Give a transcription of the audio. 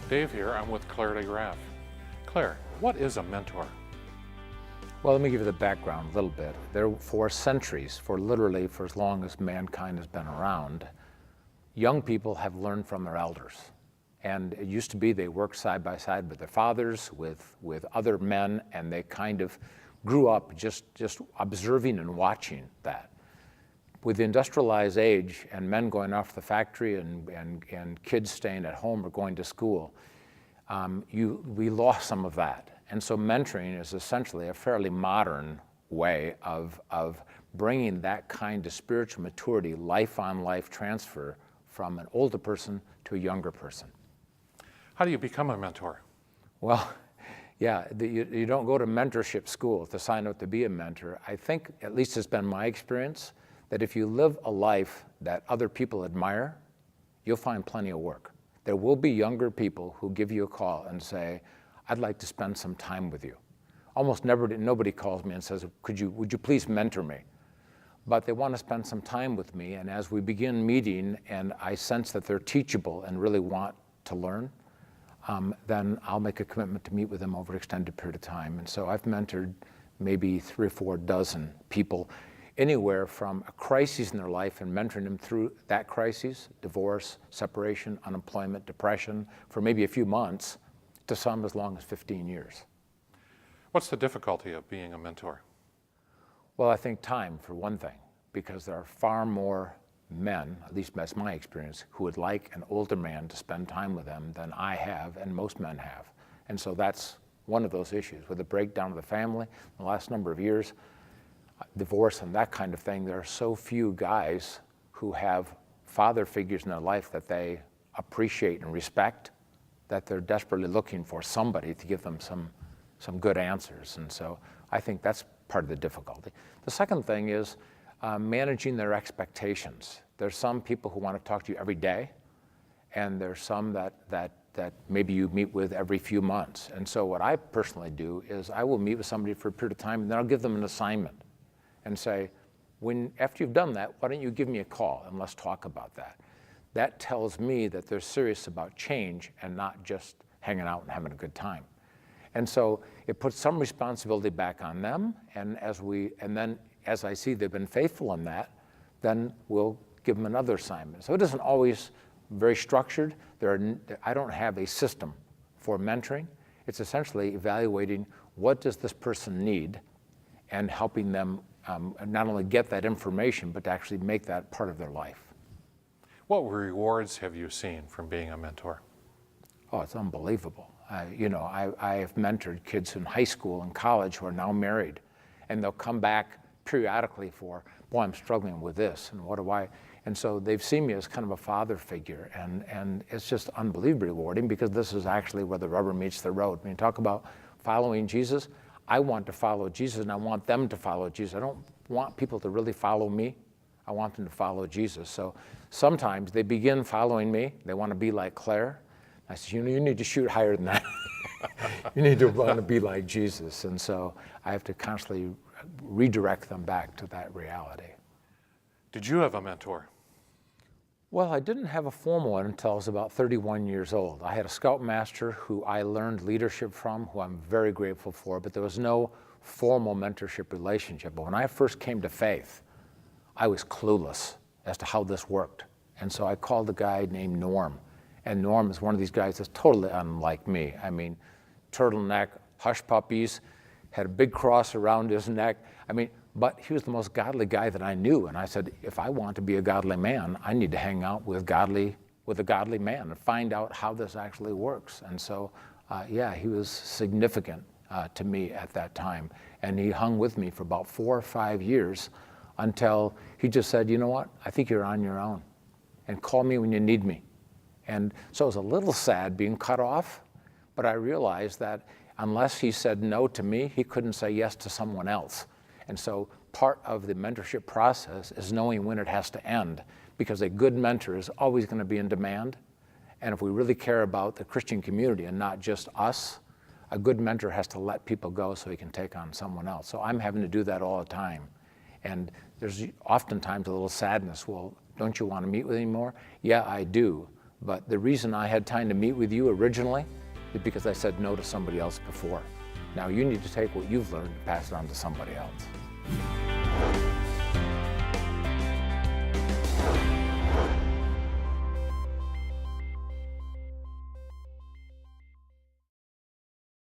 Dave here. I'm with Claire DeGraff. Claire, what is a mentor? Well, let me give you the background a little bit. For centuries, literally for as long as mankind has been around, young people have learned from their elders. And it used to be they worked side by side with their fathers, with other men, and they kind of grew up just observing and watching that. With the industrialized age and men going off to the factory and kids staying at home or going to school, we lost some of that. And so mentoring is essentially a fairly modern way of bringing that kind of spiritual maturity, life-on-life transfer from an older person to a younger person. How do you become a mentor? Well, yeah, you don't go to mentorship school to sign up to be a mentor. I think, at least it's been my experience, that if you live a life that other people admire, you'll find plenty of work. There will be younger people who give you a call and say, I'd like to spend some time with you. Almost never, nobody calls me and says, would you please mentor me? But they want to spend some time with me, and as we begin meeting and I sense that they're teachable and really want to learn, then I'll make a commitment to meet with them over an extended period of time. And so I've mentored maybe 3 or 4 dozen people, anywhere from a crisis in their life and mentoring them through that crisis, divorce, separation, unemployment, depression, for maybe a few months, to some as long as 15 years. What's the difficulty of being a mentor? Well, I think time, for one thing, because there are far more men, at least that's my experience, who would like an older man to spend time with them than I have and most men have. And so that's one of those issues. With the breakdown of the family in the last number of years, divorce and that kind of thing, there are so few guys who have father figures in their life that they appreciate and respect, that they're desperately looking for somebody to give them some good answers. And so I think that's part of the difficulty. The second thing is managing their expectations. There's some people who want to talk to you every day, and there's some that maybe you meet with every few months. And so what I personally do is I will meet with somebody for a period of time, and then I'll give them an assignment and say, after you've done that, why don't you give me a call and let's talk about that. That tells me that they're serious about change and not just hanging out and having a good time. And so it puts some responsibility back on them, and then as I see they've been faithful in that, then we'll give them another assignment. So it isn't always very structured. I don't have a system for mentoring. It's essentially evaluating what does this person need and helping them not only get that information, but to actually make that part of their life. What rewards have you seen from being a mentor? Oh, it's unbelievable. I have mentored kids in high school and college who are now married, and they'll come back periodically for, boy, I'm struggling with this, and what do I, and so they've seen me as kind of a father figure, and it's just unbelievably rewarding, because this is actually where the rubber meets the road. When you talk about following Jesus, I want to follow Jesus, and I want them to follow Jesus. I don't want people to really follow me. I want them to follow Jesus. So sometimes they begin following me. They want to be like Claire. I said, you need to shoot higher than that. You need to want to be like Jesus. And so I have to constantly redirect them back to that reality. Did you have a mentor? Well, I didn't have a formal one until I was about 31 years old. I had a scoutmaster who I learned leadership from, who I'm very grateful for, but there was no formal mentorship relationship. But when I first came to faith, I was clueless as to how this worked. And so I called a guy named Norm. And Norm is one of these guys that's totally unlike me. I mean, turtleneck, hush puppies, had a big cross around his neck. But he was the most godly guy that I knew. And I said, if I want to be a godly man, I need to hang out with a godly man and find out how this actually works. And so, he was significant to me at that time. And he hung with me for about 4 or 5 years until he just said, you know what, I think you're on your own, and call me when you need me. And so it was a little sad being cut off, but I realized that unless he said no to me, he couldn't say yes to someone else. And so part of the mentorship process is knowing when it has to end, because a good mentor is always going to be in demand. And if we really care about the Christian community and not just us, a good mentor has to let people go so he can take on someone else. So I'm having to do that all the time. And there's oftentimes a little sadness. Well, don't you want to meet with anymore? Yeah, I do. But the reason I had time to meet with you originally is because I said no to somebody else before. Now you need to take what you've learned and pass it on to somebody else.